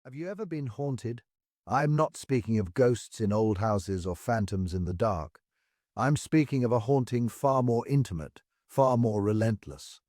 Have you ever been haunted? I'm not speaking of ghosts in old houses or phantoms in the dark. I'm speaking of a haunting far more intimate, far more relentless.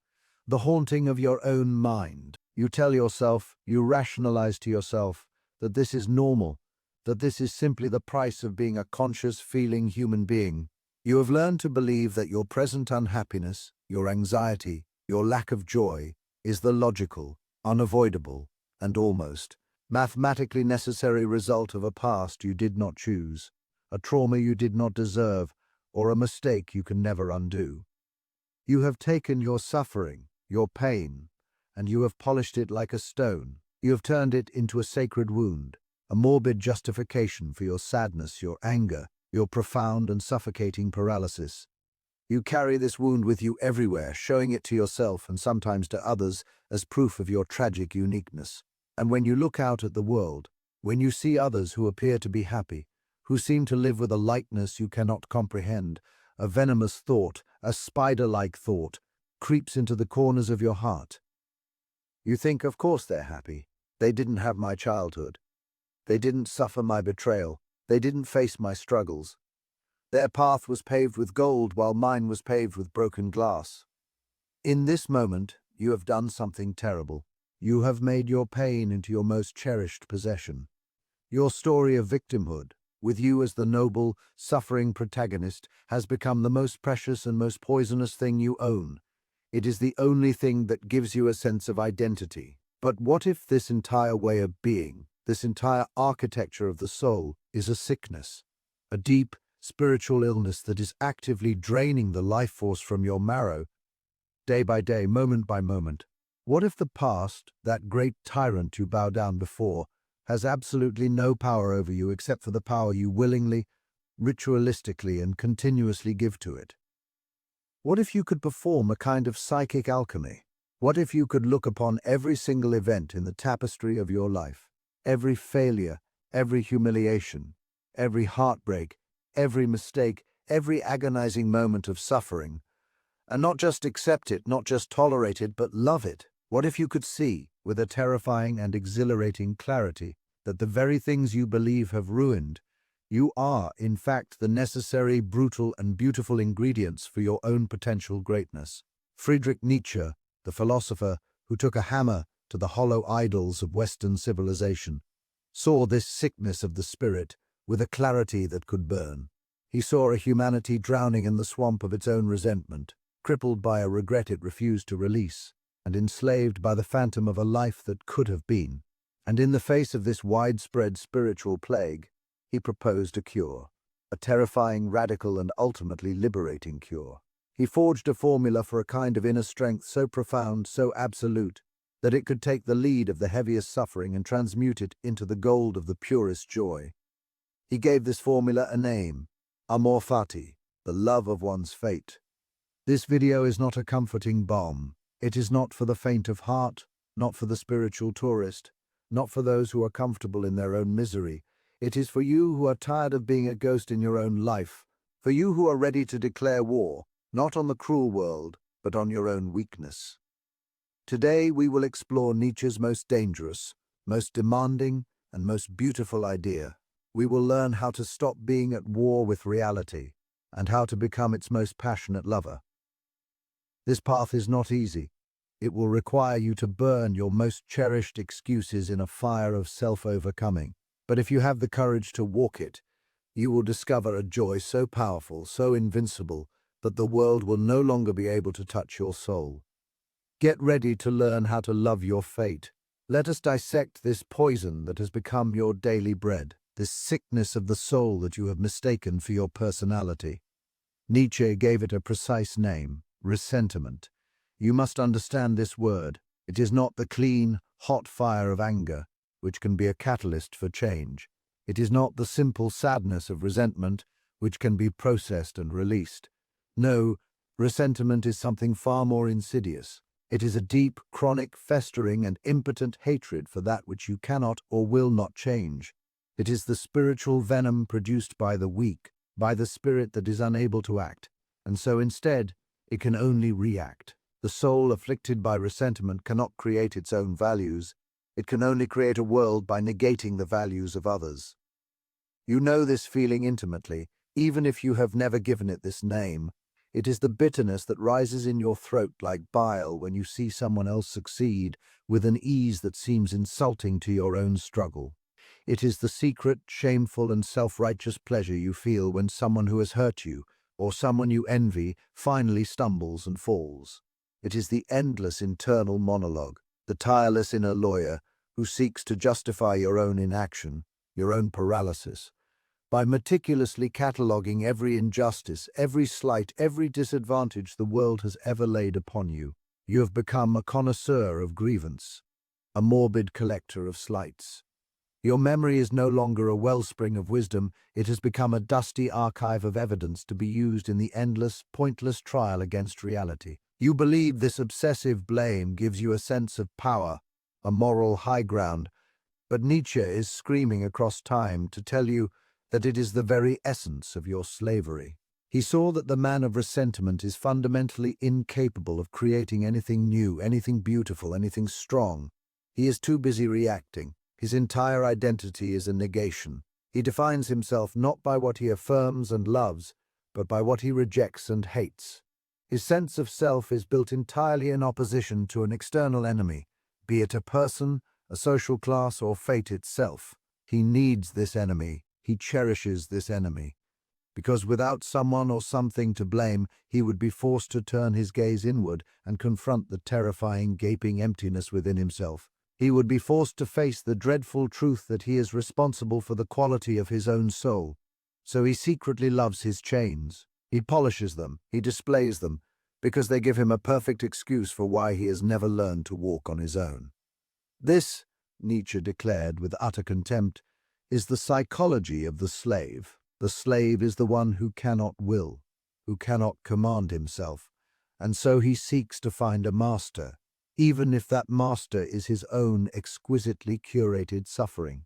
The haunting of your own mind. You tell yourself, you rationalize to yourself, that this is normal, that this is simply the price of being a conscious, feeling human being. You have learned to believe that your present unhappiness, your anxiety, your lack of joy, is the logical, unavoidable, and almost mathematically necessary result of a past you did not choose, a trauma you did not deserve, or a mistake you can never undo. You have taken your suffering, your pain, and you have polished it like a stone. You have turned it into a sacred wound, a morbid justification for your sadness, your anger, your profound and suffocating paralysis. You carry this wound with you everywhere, showing it to yourself and sometimes to others as proof of your tragic uniqueness. And when you look out at the world, when you see others who appear to be happy, who seem to live with a lightness you cannot comprehend, a venomous thought, a spider-like thought, creeps into the corners of your heart. You think, of course they're happy. They didn't have my childhood. They didn't suffer my betrayal. They didn't face my struggles. Their path was paved with gold while mine was paved with broken glass. In this moment, you have done something terrible. You have made your pain into your most cherished possession. Your story of victimhood, with you as the noble, suffering protagonist, has become the most precious and most poisonous thing you own. It is the only thing that gives you a sense of identity. But what if this entire way of being, this entire architecture of the soul, is a sickness, a deep, spiritual illness that is actively draining the life force from your marrow, day by day, moment by moment? What if the past, that great tyrant you bow down before, has absolutely no power over you except for the power you willingly, ritualistically, and continuously give to it? What if you could perform a kind of psychic alchemy? What if you could look upon every single event in the tapestry of your life, every failure, every humiliation, every heartbreak, every mistake, every agonizing moment of suffering, and not just accept it, not just tolerate it, but love it? What if you could see, with a terrifying and exhilarating clarity, that the very things you believe have ruined, you are, in fact, the necessary, brutal, and beautiful ingredients for your own potential greatness? Friedrich Nietzsche, the philosopher who took a hammer to the hollow idols of Western civilization, saw this sickness of the spirit with a clarity that could burn. He saw a humanity drowning in the swamp of its own resentment, crippled by a regret it refused to release, and enslaved by the phantom of a life that could have been. And in the face of this widespread spiritual plague, he proposed a cure, a terrifying, radical, and ultimately liberating cure. He forged a formula for a kind of inner strength so profound, so absolute, that it could take the lead of the heaviest suffering and transmute it into the gold of the purest joy. He gave this formula a name: Amor Fati, the love of one's fate. This video is not a comforting balm. It is not for the faint of heart, not for the spiritual tourist, not for those who are comfortable in their own misery. It is for you who are tired of being a ghost in your own life, for you who are ready to declare war, not on the cruel world, but on your own weakness. Today we will explore Nietzsche's most dangerous, most demanding, and most beautiful idea. We will learn how to stop being at war with reality, and how to become its most passionate lover. This path is not easy. It will require you to burn your most cherished excuses in a fire of self-overcoming. But if you have the courage to walk it, you will discover a joy so powerful, so invincible, that the world will no longer be able to touch your soul. Get ready to learn how to love your fate. Let us dissect this poison that has become your daily bread, this sickness of the soul that you have mistaken for your personality. Nietzsche gave it a precise name: resentment. You must understand this word. It is not the clean, hot fire of anger, which can be a catalyst for change. It is not the simple sadness of resentment, which can be processed and released. No, resentment is something far more insidious. It is a deep, chronic, festering, and impotent hatred for that which you cannot or will not change. It is the spiritual venom produced by the weak, by the spirit that is unable to act, and so instead, it can only react. The soul afflicted by resentment cannot create its own values. It can only create a world by negating the values of others. You know this feeling intimately, even if you have never given it this name. It is the bitterness that rises in your throat like bile when you see someone else succeed with an ease that seems insulting to your own struggle. It is the secret, shameful, and self-righteous pleasure you feel when someone who has hurt you, or someone you envy, finally stumbles and falls. It is the endless internal monologue, the tireless inner lawyer who seeks to justify your own inaction, your own paralysis. By meticulously cataloguing every injustice, every slight, every disadvantage the world has ever laid upon you, you have become a connoisseur of grievance, a morbid collector of slights. Your memory is no longer a wellspring of wisdom, it has become a dusty archive of evidence to be used in the endless, pointless trial against reality. You believe this obsessive blame gives you a sense of power, a moral high ground, but Nietzsche is screaming across time to tell you that it is the very essence of your slavery. He saw that the man of resentment is fundamentally incapable of creating anything new, anything beautiful, anything strong. He is too busy reacting. His entire identity is a negation. He defines himself not by what he affirms and loves, but by what he rejects and hates. His sense of self is built entirely in opposition to an external enemy, be it a person, a social class, or fate itself. He needs this enemy. He cherishes this enemy. Because without someone or something to blame, he would be forced to turn his gaze inward and confront the terrifying, gaping emptiness within himself. He would be forced to face the dreadful truth that he is responsible for the quality of his own soul. So he secretly loves his chains. He polishes them, he displays them, because they give him a perfect excuse for why he has never learned to walk on his own. This, Nietzsche declared with utter contempt, is the psychology of the slave. The slave is the one who cannot will, who cannot command himself, and so he seeks to find a master, even if that master is his own exquisitely curated suffering.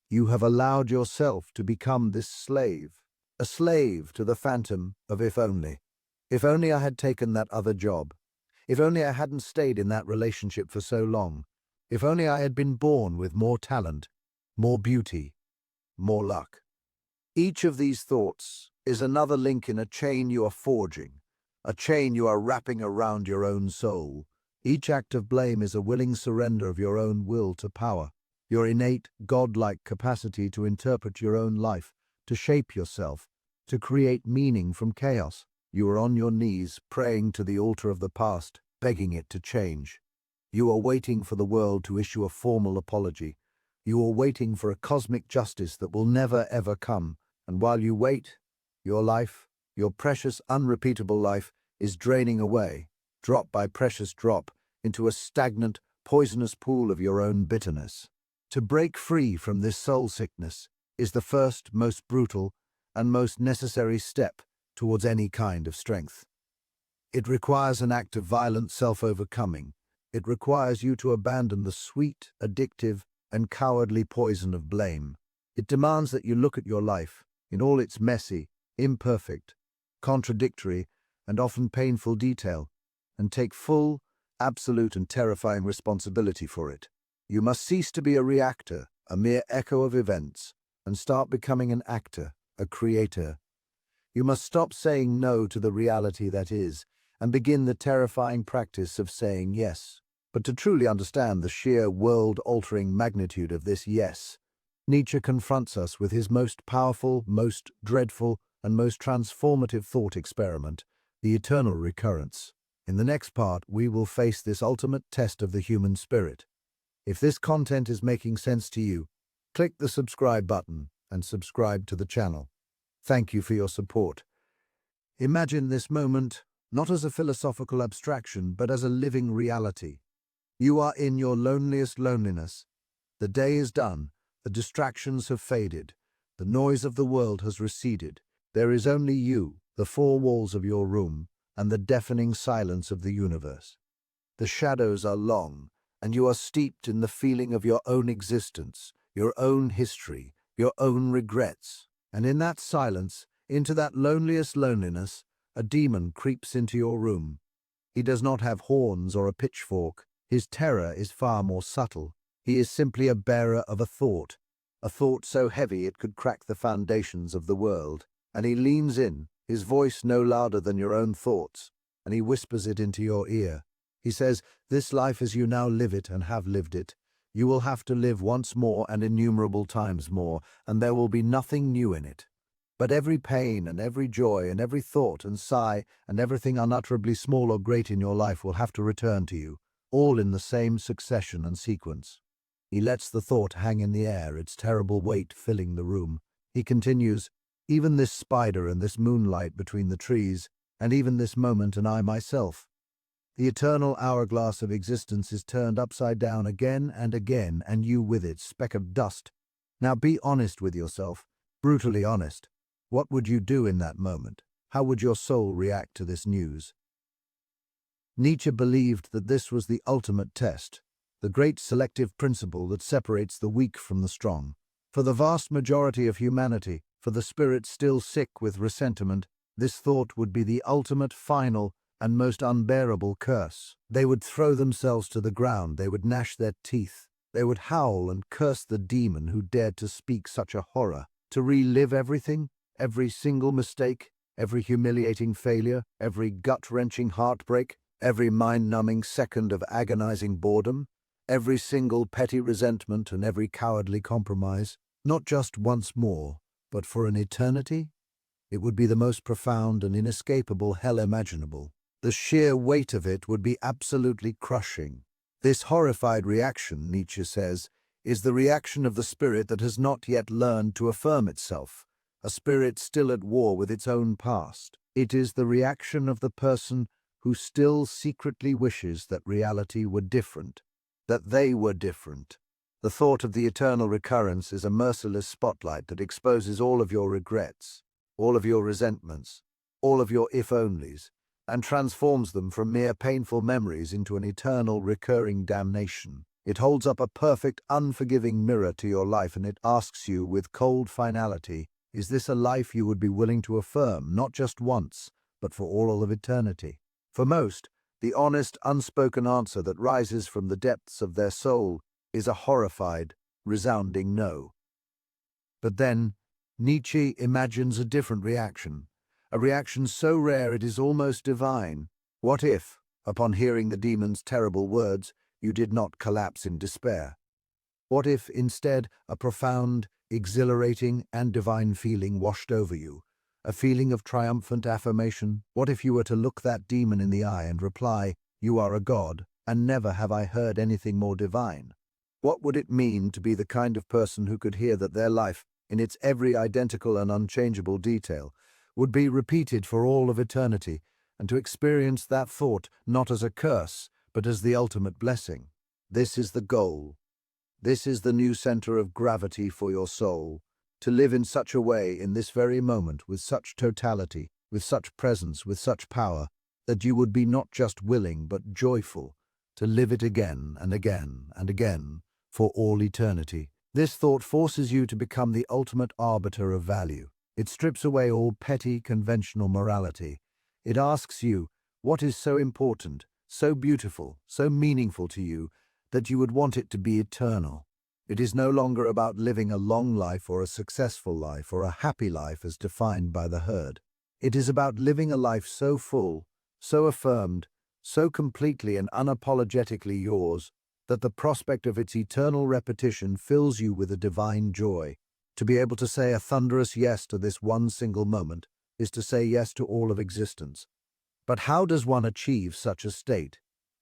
You have allowed yourself to become this slave, a slave to the phantom of if only. If only I had taken that other job. If only I hadn't stayed in that relationship for so long. If only I had been born with more talent, more beauty, more luck. Each of these thoughts is another link in a chain you are forging, a chain you are wrapping around your own soul. Each act of blame is a willing surrender of your own will to power, your innate, godlike capacity to interpret your own life, to shape yourself, to create meaning from chaos. You are on your knees, praying to the altar of the past, begging it to change. You are waiting for the world to issue a formal apology. You are waiting for a cosmic justice that will never ever come. And while you wait, your life, your precious, unrepeatable life, is draining away, drop by precious drop, into a stagnant, poisonous pool of your own bitterness. To break free from this soul sickness is the first, most brutal, and most necessary step towards any kind of strength. It requires an act of violent self-overcoming. It requires you to abandon the sweet, addictive, and cowardly poison of blame. It demands that you look at your life in all its messy, imperfect, contradictory, and often painful detail, and take full, absolute, and terrifying responsibility for it. You must cease to be a reactor, a mere echo of events, and start becoming an actor, a creator. You must stop saying no to the reality that is, and begin the terrifying practice of saying yes. But to truly understand the sheer world-altering magnitude of this yes, Nietzsche confronts us with his most powerful, most dreadful, and most transformative thought experiment, the Eternal Recurrence. In the next part, we will face this ultimate test of the human spirit. If this content is making sense to you, click the subscribe button and subscribe to the channel. Thank you for your support. Imagine this moment not as a philosophical abstraction, but as a living reality. You are in your loneliest loneliness. The day is done. The distractions have faded. The noise of the world has receded. There is only you, the four walls of your room, and the deafening silence of the universe. The shadows are long, and you are steeped in the feeling of your own existence, your own history, your own regrets. And in that silence, into that loneliest loneliness, a demon creeps into your room. He does not have horns or a pitchfork. His terror is far more subtle. He is simply a bearer of a thought so heavy it could crack the foundations of the world. And he leans in, his voice no louder than your own thoughts, and he whispers it into your ear. He says, "This life as you now live it and have lived it, you will have to live once more and innumerable times more, and there will be nothing new in it. But every pain and every joy and every thought and sigh and everything unutterably small or great in your life will have to return to you, all in the same succession and sequence." He lets the thought hang in the air, its terrible weight filling the room. He continues, "Even this spider and this moonlight between the trees, and even this moment and I myself. The eternal hourglass of existence is turned upside down again and again, and you with it, speck of dust. Now be honest with yourself, brutally honest. What would you do in that moment? How would your soul react to this news?" Nietzsche believed that this was the ultimate test, the great selective principle that separates the weak from the strong. For the vast majority of humanity, for the spirit still sick with resentment, this thought would be the ultimate, final, and most unbearable curse. They would throw themselves to the ground, they would gnash their teeth, they would howl and curse the demon who dared to speak such a horror, to relive everything, every single mistake, every humiliating failure, every gut-wrenching heartbreak, every mind-numbing second of agonizing boredom, every single petty resentment and every cowardly compromise, not just once more, but for an eternity. It would be the most profound and inescapable hell imaginable. The sheer weight of it would be absolutely crushing. This horrified reaction, Nietzsche says, is the reaction of the spirit that has not yet learned to affirm itself, a spirit still at war with its own past. It is the reaction of the person who still secretly wishes that reality were different, that they were different. The thought of the eternal recurrence is a merciless spotlight that exposes all of your regrets, all of your resentments, all of your if-onlys, and transforms them from mere painful memories into an eternal recurring damnation. It holds up a perfect, unforgiving mirror to your life, and it asks you with cold finality, is this a life you would be willing to affirm, not just once, but for all of eternity? For most, the honest, unspoken answer that rises from the depths of their soul is a horrified, resounding no. But then, Nietzsche imagines a different reaction, a reaction so rare it is almost divine. What if, upon hearing the demon's terrible words, you did not collapse in despair? What if, instead, a profound, exhilarating, and divine feeling washed over you, a feeling of triumphant affirmation? What if you were to look that demon in the eye and reply, "You are a god, and never have I heard anything more divine"? What would it mean to be the kind of person who could hear that their life, in its every identical and unchangeable detail, would be repeated for all of eternity, and to experience that thought not as a curse, but as the ultimate blessing? This is the goal. This is the new center of gravity for your soul, to live in such a way in this very moment with such totality, with such presence, with such power, that you would be not just willing but joyful to live it again and again and again for all eternity. This thought forces you to become the ultimate arbiter of value. It strips away all petty, conventional morality. It asks you, what is so important, so beautiful, so meaningful to you, that you would want it to be eternal? It is no longer about living a long life or a successful life or a happy life as defined by the herd. It is about living a life so full, so affirmed, so completely and unapologetically yours, that the prospect of its eternal repetition fills you with a divine joy. To be able to say a thunderous yes to this one single moment is to say yes to all of existence. But how does one achieve such a state?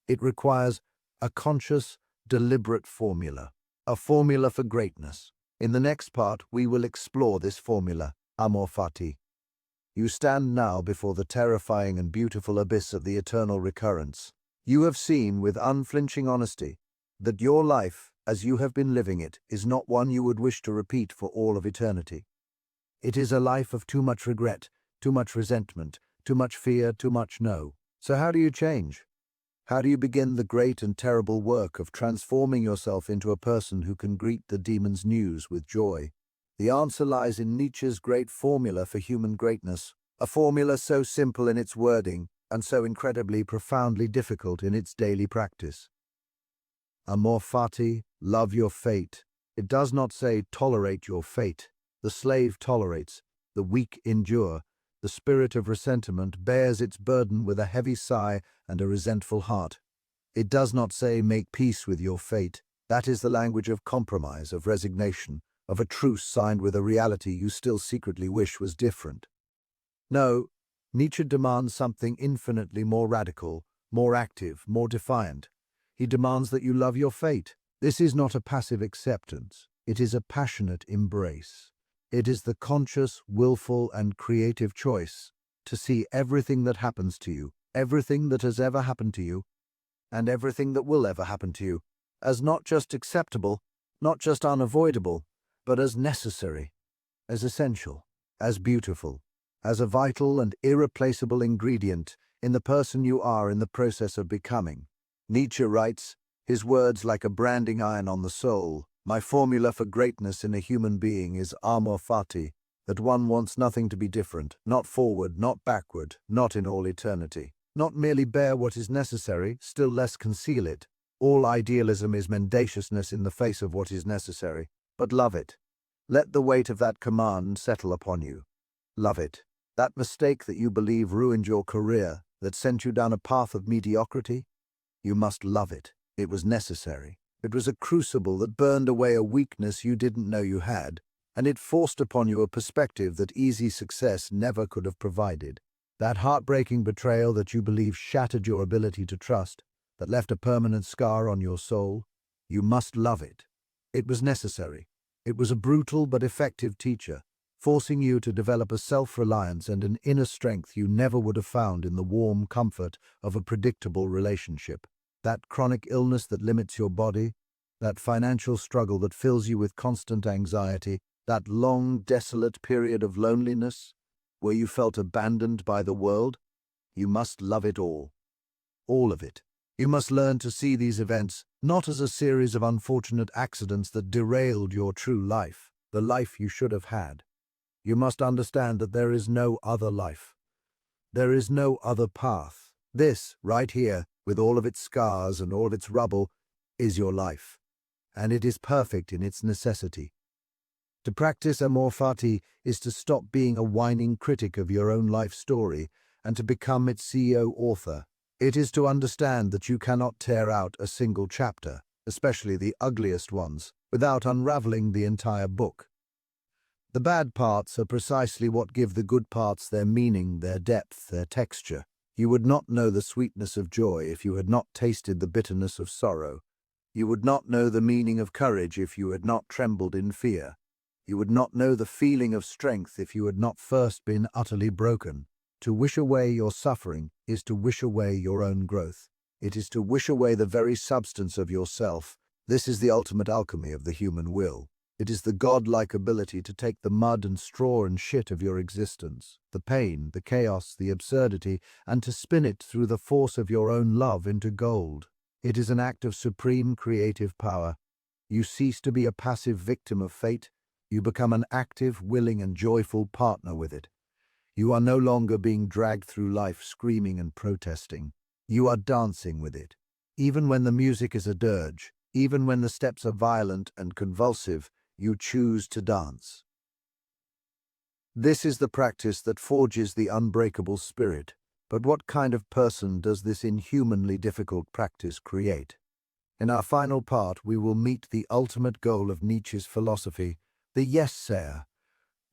It requires a conscious, deliberate formula, a formula for greatness. In the next part, we will explore this formula, Amor Fati. You stand now before the terrifying and beautiful abyss of the eternal recurrence. You have seen with unflinching honesty that your life, as you have been living it, is not one you would wish to repeat for all of eternity. It is a life of too much regret, too much resentment, too much fear, too much no. So how do you change? How do you begin the great and terrible work of transforming yourself into a person who can greet the demon's news with joy? The answer lies in Nietzsche's great formula for human greatness, a formula so simple in its wording and so incredibly profoundly difficult in its daily practice. Amor Fati, love your fate. It does not say tolerate your fate. The slave tolerates, the weak endure. The spirit of resentment bears its burden with a heavy sigh and a resentful heart. It does not say make peace with your fate. That is the language of compromise, of resignation, of a truce signed with a reality you still secretly wish was different. No, Nietzsche demands something infinitely more radical, more active, more defiant. He demands that you love your fate. This is not a passive acceptance. It is a passionate embrace. It is the conscious, willful, and creative choice to see everything that happens to you, everything that has ever happened to you, and everything that will ever happen to you, as not just acceptable, not just unavoidable, but as necessary, as essential, as beautiful, as a vital and irreplaceable ingredient in the person you are in the process of becoming. Nietzsche writes, his words like a branding iron on the soul, my formula for greatness in a human being is Amor Fati, that one wants nothing to be different, not forward, not backward, not in all eternity. Not merely bear what is necessary, still less conceal it. All idealism is mendaciousness in the face of what is necessary, but love it. Let the weight of that command settle upon you. Love it. That mistake that you believe ruined your career, that sent you down a path of mediocrity, you must love it. It was necessary. It was a crucible that burned away a weakness you didn't know you had, and it forced upon you a perspective that easy success never could have provided. That heartbreaking betrayal that you believe shattered your ability to trust, that left a permanent scar on your soul, you must love it. It was necessary. It was a brutal but effective teacher, forcing you to develop a self-reliance and an inner strength you never would have found in the warm comfort of a predictable relationship. That chronic illness that limits your body, that financial struggle that fills you with constant anxiety, that long, desolate period of loneliness, where you felt abandoned by the world, you must love it all of it. You must learn to see these events not as a series of unfortunate accidents that derailed your true life, the life you should have had. You must understand that there is no other life. There is no other path. This, right here, with all of its scars and all its rubble, is your life, and it is perfect in its necessity. To practice Amor Fati is to stop being a whining critic of your own life story and to become its CEO author. It is to understand that you cannot tear out a single chapter, especially the ugliest ones, without unraveling the entire book. The bad parts are precisely what give the good parts their meaning, their depth, their texture. You would not know the sweetness of joy if you had not tasted the bitterness of sorrow. You would not know the meaning of courage if you had not trembled in fear. You would not know the feeling of strength if you had not first been utterly broken. To wish away your suffering is to wish away your own growth. It is to wish away the very substance of yourself. This is the ultimate alchemy of the human will. It is the godlike ability to take the mud and straw and shit of your existence, the pain, the chaos, the absurdity, and to spin it through the force of your own love into gold. It is an act of supreme creative power. You cease to be a passive victim of fate. You become an active, willing, and joyful partner with it. You are no longer being dragged through life screaming and protesting. You are dancing with it. Even when the music is a dirge, even when the steps are violent and convulsive, you choose to dance. This is the practice that forges the unbreakable spirit. But what kind of person does this inhumanly difficult practice create? In our final part, we will meet the ultimate goal of Nietzsche's philosophy, the yes-sayer.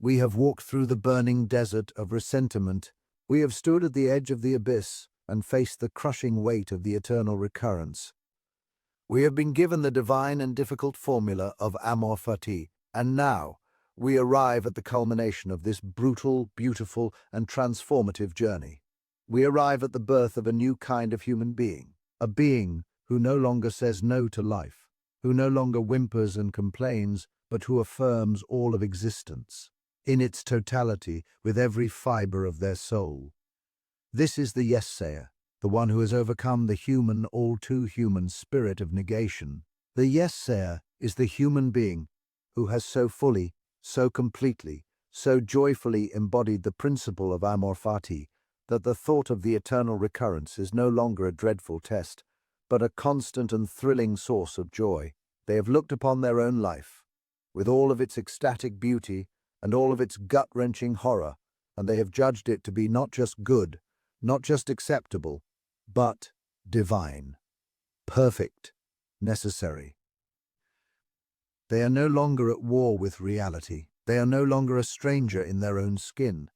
We have walked through the burning desert of resentment. We have stood at the edge of the abyss and faced the crushing weight of the eternal recurrence. We have been given the divine and difficult formula of Amor Fati, and now we arrive at the culmination of this brutal, beautiful, and transformative journey. We arrive at the birth of a new kind of human being, a being who no longer says no to life, who no longer whimpers and complains, but who affirms all of existence, in its totality, with every fiber of their soul. This is the yes-sayer, the one who has overcome the human, all-too-human spirit of negation. The yes-sayer is the human being who has so fully, so completely, so joyfully embodied the principle of Amor Fati that the thought of the eternal recurrence is no longer a dreadful test, but a constant and thrilling source of joy. They have looked upon their own life, with all of its ecstatic beauty and all of its gut-wrenching horror, and they have judged it to be not just good, not just acceptable, but divine, perfect, necessary. They are no longer at war with reality. They are no longer a stranger in their own skin.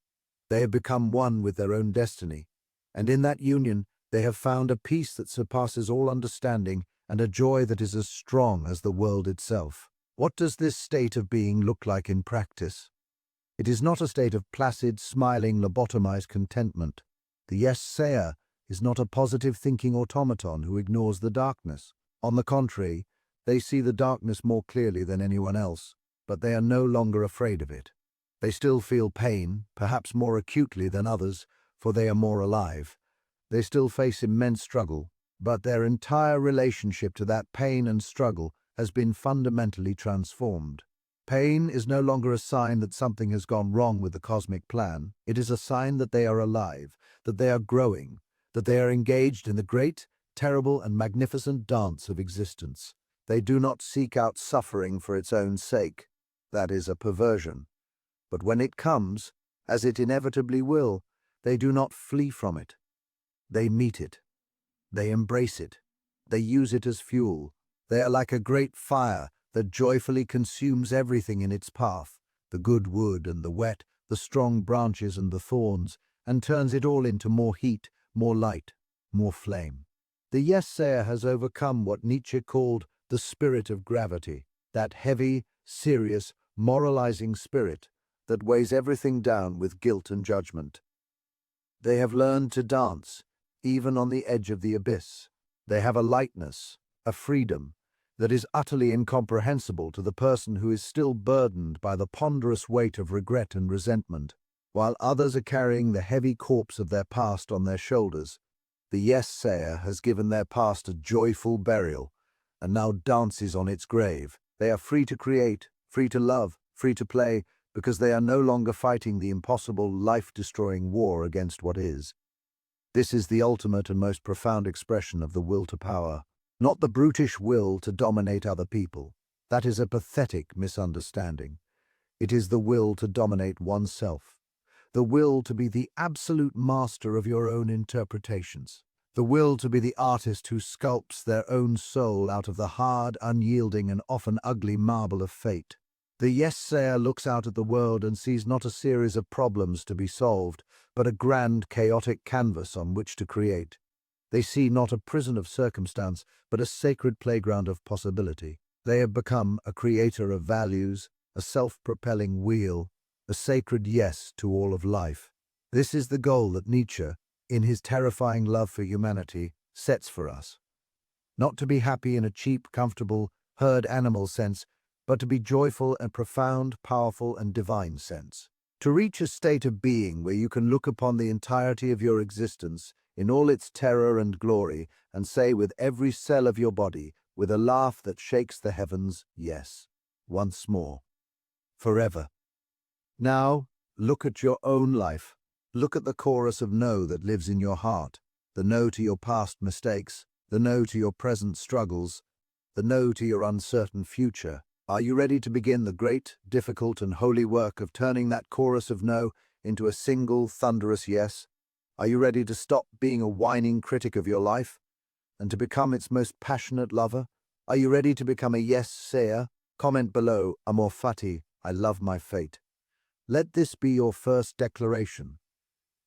They have become one with their own destiny, and in that union they have found a peace that surpasses all understanding and a joy that is as strong as the world itself. What does this state of being look like in practice? It is not a state of placid, smiling, lobotomized contentment. The yes-sayer is not a positive thinking automaton who ignores the darkness. On the contrary, they see the darkness more clearly than anyone else, but they are no longer afraid of it. They still feel pain, perhaps more acutely than others, for they are more alive. They still face immense struggle, but their entire relationship to that pain and struggle has been fundamentally transformed. Pain is no longer a sign that something has gone wrong with the cosmic plan. It is a sign that they are alive, that they are growing, that they are engaged in the great, terrible, and magnificent dance of existence. They do not seek out suffering for its own sake. That is a perversion. But when it comes, as it inevitably will, they do not flee from it. They meet it. They embrace it. They use it as fuel. They are like a great fire that joyfully consumes everything in its path, the good wood and the wet, the strong branches and the thorns, and turns it all into more heat, more light, more flame. The yes-sayer has overcome what Nietzsche called the spirit of gravity, that heavy, serious, moralizing spirit that weighs everything down with guilt and judgment. They have learned to dance, even on the edge of the abyss. They have a lightness, a freedom, that is utterly incomprehensible to the person who is still burdened by the ponderous weight of regret and resentment. While others are carrying the heavy corpse of their past on their shoulders, the yes-sayer has given their past a joyful burial, and now dances on its grave. They are free to create, free to love, free to play, because they are no longer fighting the impossible, life-destroying war against what is. This is the ultimate and most profound expression of the will to power, not the brutish will to dominate other people. That is a pathetic misunderstanding. It is the will to dominate oneself, the will to be the absolute master of your own interpretations, the will to be the artist who sculpts their own soul out of the hard, unyielding, and often ugly marble of fate. The yes-sayer looks out at the world and sees not a series of problems to be solved, but a grand, chaotic canvas on which to create. They see not a prison of circumstance, but a sacred playground of possibility. They have become a creator of values, a self-propelling wheel, a sacred yes to all of life. This is the goal that Nietzsche, in his terrifying love for humanity, sets for us. Not to be happy in a cheap, comfortable, herd animal sense, but to be joyful and profound, powerful, and divine sense. To reach a state of being where you can look upon the entirety of your existence in all its terror and glory and say with every cell of your body, with a laugh that shakes the heavens, yes, once more, forever. Now, look at your own life. Look at the chorus of no that lives in your heart, the no to your past mistakes, the no to your present struggles, the no to your uncertain future. Are you ready to begin the great, difficult, and holy work of turning that chorus of no into a single, thunderous yes? Are you ready to stop being a whining critic of your life and to become its most passionate lover? Are you ready to become a yes-sayer? Comment below, Amor Fati, I love my fate. Let this be your first declaration,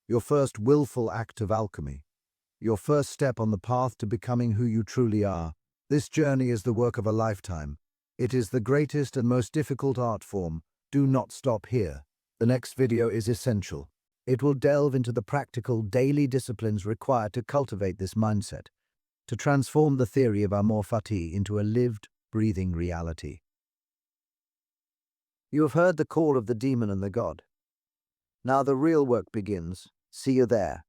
your first willful act of alchemy, your first step on the path to becoming who you truly are. This journey is the work of a lifetime. It is the greatest and most difficult art form. Do not stop here. The next video is essential. It will delve into the practical daily disciplines required to cultivate this mindset, to transform the theory of Amor Fati into a lived, breathing reality. You have heard the call of the demon and the god. Now the real work begins. See you there.